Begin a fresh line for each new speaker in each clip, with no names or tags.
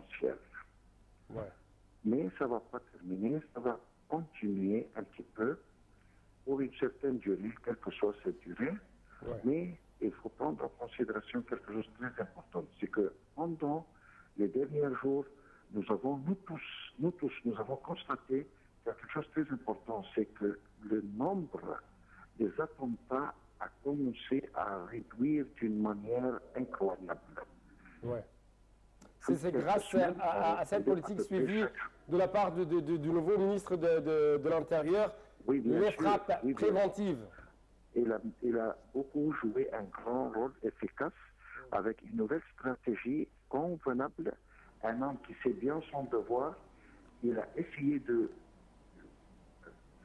essentiel.
Ouais.
Mais ça ne va pas terminer, ça va continuer un petit peu pour une certaine durée, quelle que soit cette durée.
Ouais.
Mais il faut prendre en considération quelque chose de très important. C'est que pendant les derniers jours, nous avons constaté quelque chose de très important, c'est que le nombre des attentats a commencé à réduire d'une manière incroyable.
Ouais. C'est grâce à cette politique suivie de la part du nouveau ministre de l'Intérieur,
oui,
les frappes préventives.
Il a beaucoup joué un grand rôle efficace avec une nouvelle stratégie convenable. Un homme qui sait bien son devoir, il a essayé de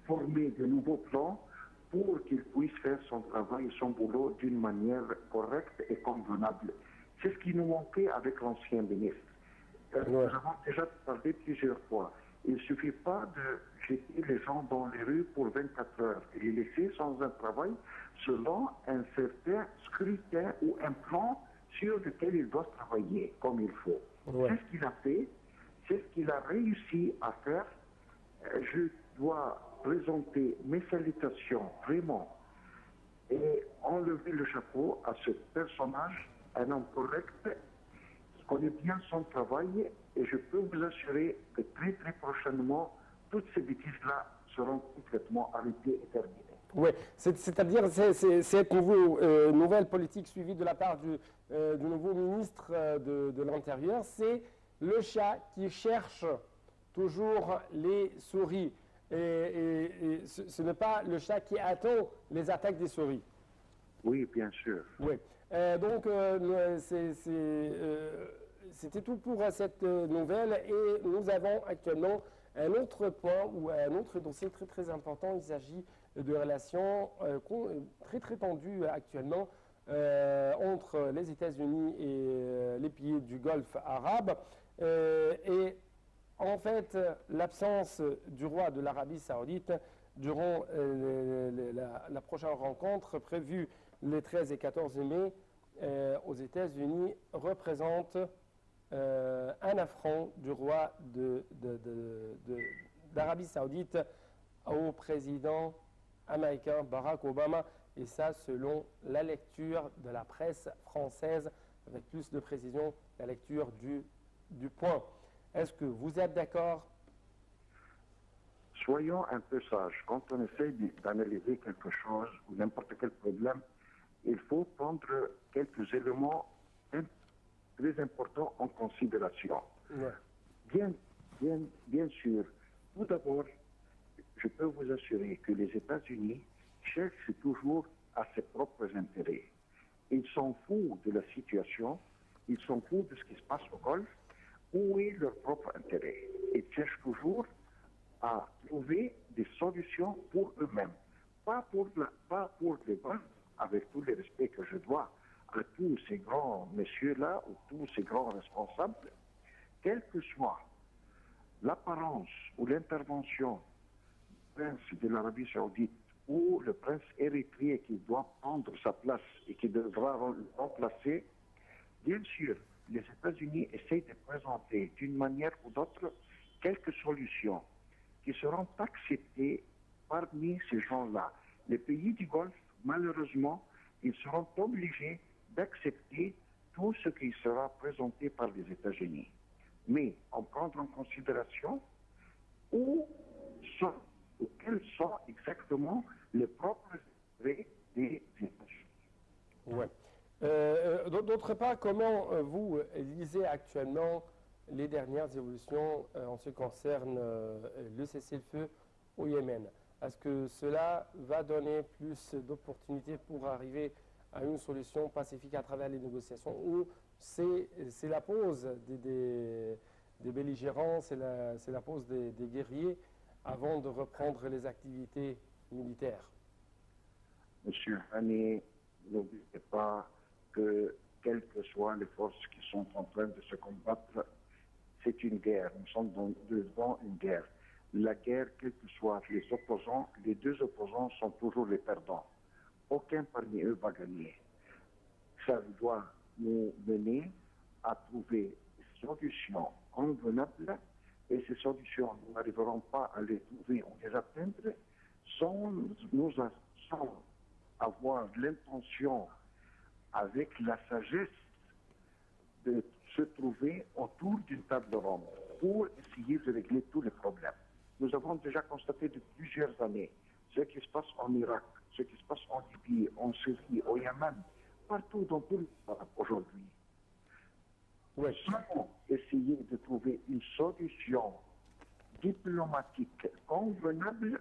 former de nouveaux plans pour qu'il puisse faire son travail et son boulot d'une manière correcte et convenable. C'est ce qui nous manquait avec l'ancien ministre. Nous avons déjà parlé plusieurs fois. Il ne suffit pas de jeter les gens dans les rues pour 24 heures et les laisser sans un travail selon un certain scrutin ou un plan sur lequel ils doivent travailler comme il faut. C'est ce qu'il a fait, c'est ce qu'il a réussi à faire. Je dois présenter mes salutations vraiment et enlever le chapeau à ce personnage, un homme correct, qui connaît bien son travail, et je peux vous assurer que très très prochainement, toutes ces bêtises-là seront complètement arrêtées et terminées.
Oui, c'est-à-dire cette nouvelle politique suivie de la part du nouveau ministre de l'Intérieur, c'est le chat qui cherche toujours les souris. Et ce n'est pas le chat qui attend les attaques des souris.
Oui, bien sûr.
Oui. Donc, c'était tout pour cette nouvelle. Et nous avons actuellement un autre point ou un autre dossier très très important. Il s'agit de relations très très tendues actuellement entre les États-Unis et les pays du Golfe arabe. Et en fait, l'absence du roi de l'Arabie saoudite durant la prochaine rencontre prévue les 13 et 14 mai aux États-Unis représente un affront du roi d'Arabie saoudite au président américain Barack Obama, et ça selon la lecture de la presse française, avec plus de précision, la lecture du Point. Est-ce que vous êtes d'accord?
Soyons un peu sages. Quand on essaie d'analyser quelque chose ou n'importe quel problème, il faut prendre quelques éléments très importants en considération.
Ouais.
Bien sûr, tout d'abord, je peux vous assurer que les États-Unis cherchent toujours à ses propres intérêts. Ils s'en foutent de la situation, ils s'en foutent de ce qui se passe au Golfe. Où est leur propre intérêt? Ils cherchent toujours à trouver des solutions pour eux-mêmes, pas pour les Golfe, avec tout le respect que je dois à tous ces grands messieurs-là ou tous ces grands responsables, quelle que soit l'apparence ou l'intervention du prince de l'Arabie saoudite ou le prince érythréen qui doit prendre sa place et qui devra le remplacer, bien sûr, les États-Unis essayent de présenter d'une manière ou d'autre quelques solutions qui seront acceptées parmi ces gens-là. Les pays du Golfe, malheureusement, ils seront obligés d'accepter tout ce qui sera présenté par les États-Unis. Mais en prendre en considération quels sont exactement les propres intérêts des États-Unis.
Ouais. D'autre part, comment vous lisez actuellement les dernières évolutions en ce qui concerne le cessez-le-feu au Yémen? Est-ce que cela va donner plus d'opportunités pour arriver à une solution pacifique à travers les négociations, ou c'est la pause des belligérants, c'est la pause des guerriers avant de reprendre les activités militaires?
Monsieur Hani, n'oubliez pas que quelles que soient les forces qui sont en train de se combattre, c'est une guerre. Nous sommes devant une guerre. La guerre, quels que soient les opposants, les deux opposants sont toujours les perdants. Aucun parmi eux va gagner. Ça doit nous mener à trouver des solutions convenables et ces solutions, nous n'arriverons pas à les trouver ou les atteindre sans, sans avoir l'intention, avec la sagesse, de se trouver autour d'une table ronde pour essayer de régler tous les problèmes. Nous avons déjà constaté depuis plusieurs années ce qui se passe en Irak, ce qui se passe en Libye, en Syrie, au Yémen, partout dans tout le monde aujourd'hui.
Oui.
Sans essayer de trouver une solution diplomatique convenable,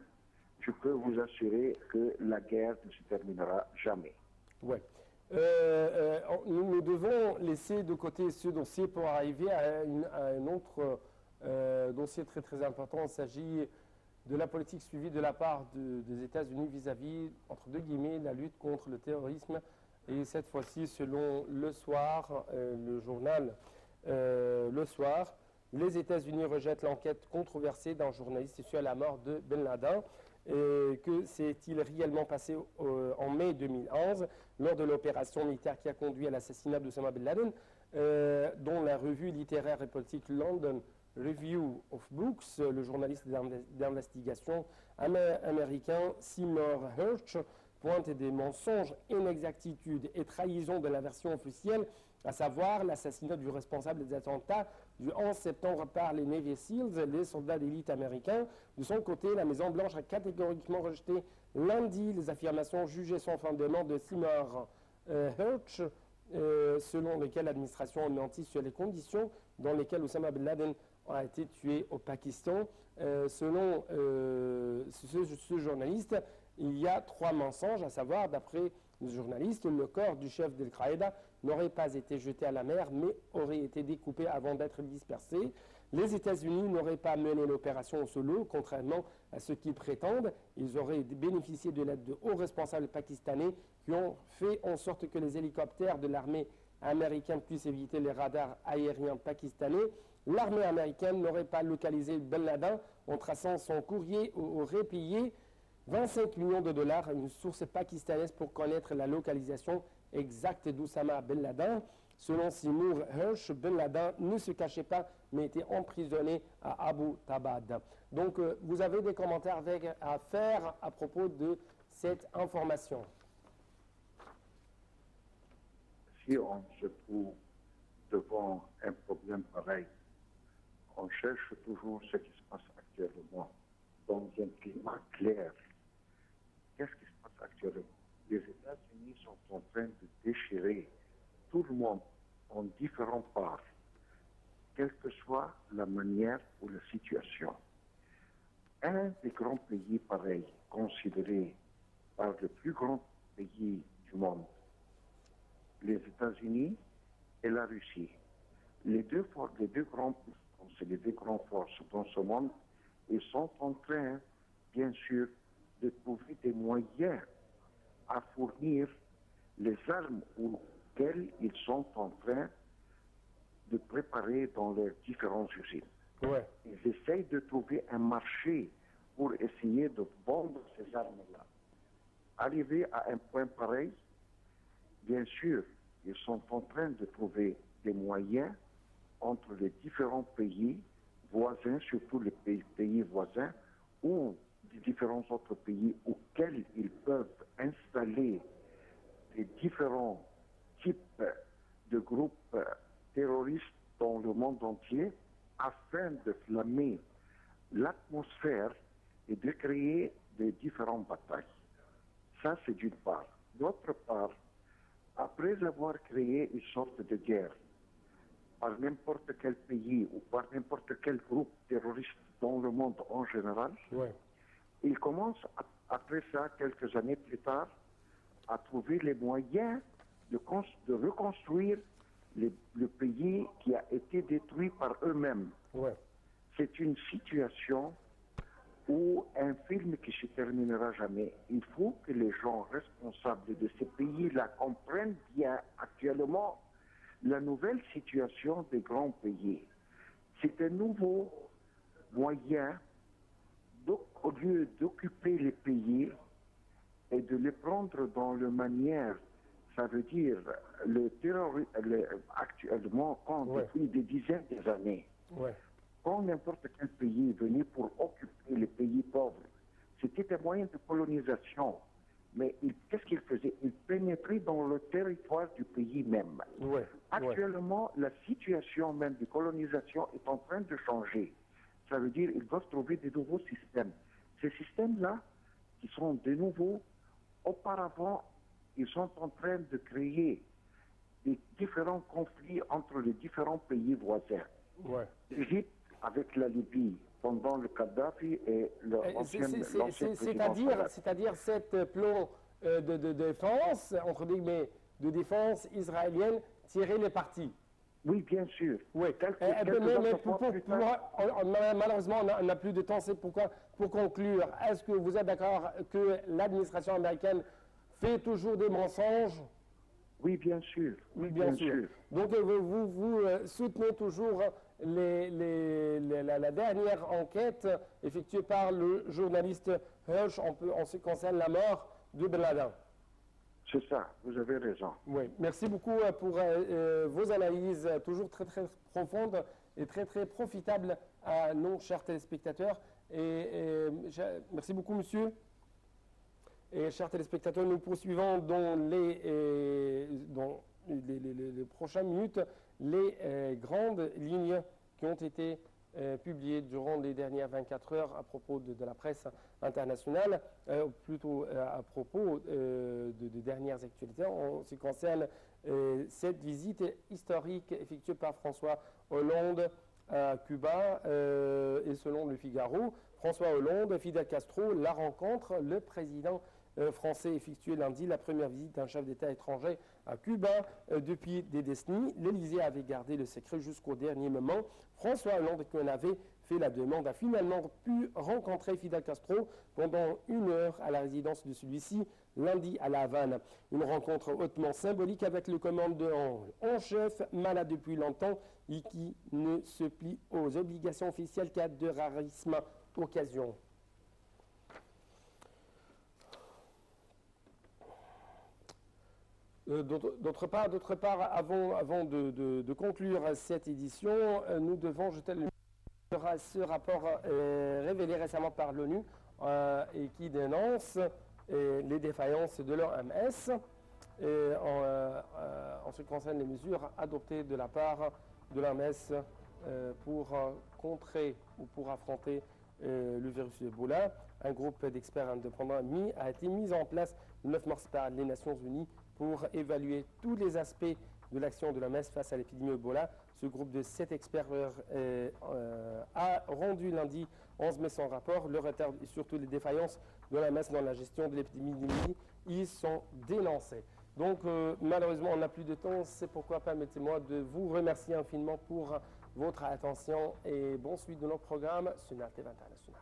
je peux vous assurer que la guerre ne se terminera jamais.
Oui. Nous devons laisser de côté ce dossier pour arriver à un autre dossier très très important. Il s'agit de la politique suivie de la part des États-Unis vis-à-vis, entre deux guillemets, la lutte contre le terrorisme. Et cette fois-ci, selon Le Soir, le journal Le Soir, les États-Unis rejettent l'enquête controversée d'un journaliste sur la mort de Ben Laden. Que s'est-il réellement passé en mai 2011 lors de l'opération militaire qui a conduit à l'assassinat d'Osama Ben Laden, dont la revue littéraire et politique London Review of Books, le journaliste d'investigation américain Seymour Hersh, pointe des mensonges, inexactitudes et trahisons de la version officielle, à savoir l'assassinat du responsable des attentats du 11 septembre par les Navy SEALs, les soldats d'élite américains. De son côté, la Maison-Blanche a catégoriquement rejeté lundi les affirmations jugées sans fondement de Seymour Hersh, selon lesquelles l'administration a menti sur les conditions dans lesquelles Osama Ben Laden a été tué au Pakistan. Selon ce journaliste, il y a 3 mensonges, à savoir, d'après le journaliste, le corps du chef d'Al-Qaïda n'aurait pas été jeté à la mer, mais aurait été découpé avant d'être dispersé. Les États-Unis n'auraient pas mené l'opération au solo, contrairement à ce qu'ils prétendent. Ils auraient bénéficié de l'aide de hauts responsables pakistanais qui ont fait en sorte que les hélicoptères de l'armée américaine puissent éviter les radars aériens pakistanais. L'armée américaine n'aurait pas localisé Ben Laden en traçant son courrier ou aurait payé 25 millions de dollars à une source pakistanaise pour connaître la localisation exacte d'Oussama Ben Laden. Selon Seymour Hersh, Ben Laden ne se cachait pas, mais était emprisonné à Abu Tabad. Donc, vous avez des commentaires à faire à propos de cette information?
Si on se trouve devant un problème pareil, on cherche toujours ce qui se passe actuellement dans un climat clair. Qu'est-ce qui se passe actuellement? Les États-Unis sont en train de déchirer tout le monde en différentes parts, quelle que soit la manière ou la situation. Un des grands pays pareils, considéré par le plus grand pays du monde, les États-Unis et la Russie. Les deux grandes forces dans ce monde, ils sont en train, bien sûr, de trouver des moyens à fournir les armes auxquelles ils sont en train de préparer dans leurs différentes usines.
Ouais.
Ils essayent de trouver un marché pour essayer de vendre ces armes-là. Arrivé à un point pareil, bien sûr, ils sont en train de trouver des moyens entre les différents pays voisins, surtout les pays voisins, ou des différents autres pays auxquels ils peuvent installer des différents types de groupes terroristes dans le monde entier afin de flammer l'atmosphère et de créer des différentes batailles. Ça, c'est d'une part. D'autre part, après avoir créé une sorte de guerre par n'importe quel pays ou par n'importe quel groupe terroriste dans le monde en général,
Ouais.
ils commencent, après ça, quelques années plus tard, à trouver les moyens de reconstruire le pays qui a été détruit par eux-mêmes.
Ouais.
C'est une situation ou un film qui se terminera jamais. Il faut que les gens responsables de ces pays-là comprennent bien actuellement la nouvelle situation des grands pays. C'est un nouveau moyen, au lieu d'occuper les pays et de les prendre dans la manière, ça veut dire le terrorisme actuellement, depuis des dizaines d'années.
Ouais.
Quand n'importe quel pays venait pour occuper les pays pauvres, c'était un moyen de colonisation. Mais qu'est-ce qu'il faisait? Il pénétrait dans le territoire du pays même.
Ouais.
Actuellement, la situation même de colonisation est en train de changer. Ça veut dire qu'ils doivent trouver de nouveaux systèmes. Ces systèmes-là, qui sont de nouveaux, auparavant, ils sont en train de créer des différents conflits entre les différents pays voisins.
Ouais.
L'Égypte avec la Libye, pendant le Kadhafi et l'ancien président.
C'est-à-dire cette plan de défense, entre guillemets, de défense israélienne, tirer les partis.
Oui, bien sûr.
Oui. Malheureusement, on n'a plus de temps. C'est pourquoi, pour conclure, est-ce que vous êtes d'accord que l'administration américaine fait toujours des mensonges?
Oui, bien sûr.
Oui, bien sûr. Donc, vous soutenez toujours la dernière enquête effectuée par le journaliste Hirsch en ce qui concerne la mort de Ben Laden.
C'est ça, vous avez raison.
Oui, merci beaucoup pour vos analyses toujours très très profondes et très très profitables à nos chers téléspectateurs. Merci beaucoup, monsieur. Et chers téléspectateurs, nous poursuivons dans les prochaines minutes les grandes lignes qui ont été publiées durant les dernières 24 heures à propos de la presse internationale, plutôt à propos de dernières actualités en ce qui concerne cette visite historique effectuée par François Hollande à Cuba. Et selon le Figaro, François Hollande, Fidel Castro, la rencontre, le président français effectué lundi la première visite d'un chef d'État étranger à Cuba depuis des décennies. L'Élysée avait gardé le secret jusqu'au dernier moment. François Hollande, qui en avait fait la demande, a finalement pu rencontrer Fidel Castro pendant 1 heure à la résidence de celui-ci lundi à La Havane. Une rencontre hautement symbolique avec le commandant en chef, malade depuis longtemps et qui ne se plie aux obligations officielles qu'à de rarissimes occasions. D'autre part, avant de conclure cette édition, nous devons jeter ce rapport révélé récemment par l'ONU et qui dénonce les défaillances de l'OMS en ce qui concerne les mesures adoptées de la part de l'OMS pour contrer ou pour affronter le virus Ebola. Un groupe d'experts indépendants a été mis en place le 9 mars par les Nations Unies pour évaluer tous les aspects de l'action de l'OMS face à l'épidémie Ebola. Ce groupe de 7 experts a rendu lundi 11 mai son rapport. Le retard et surtout les défaillances de l'OMS dans la gestion de l'épidémie y sont dénoncées. Donc malheureusement on n'a plus de temps, c'est pourquoi permettez-moi de vous remercier infiniment pour votre attention et bonne suite de nos programmes sur NATV International.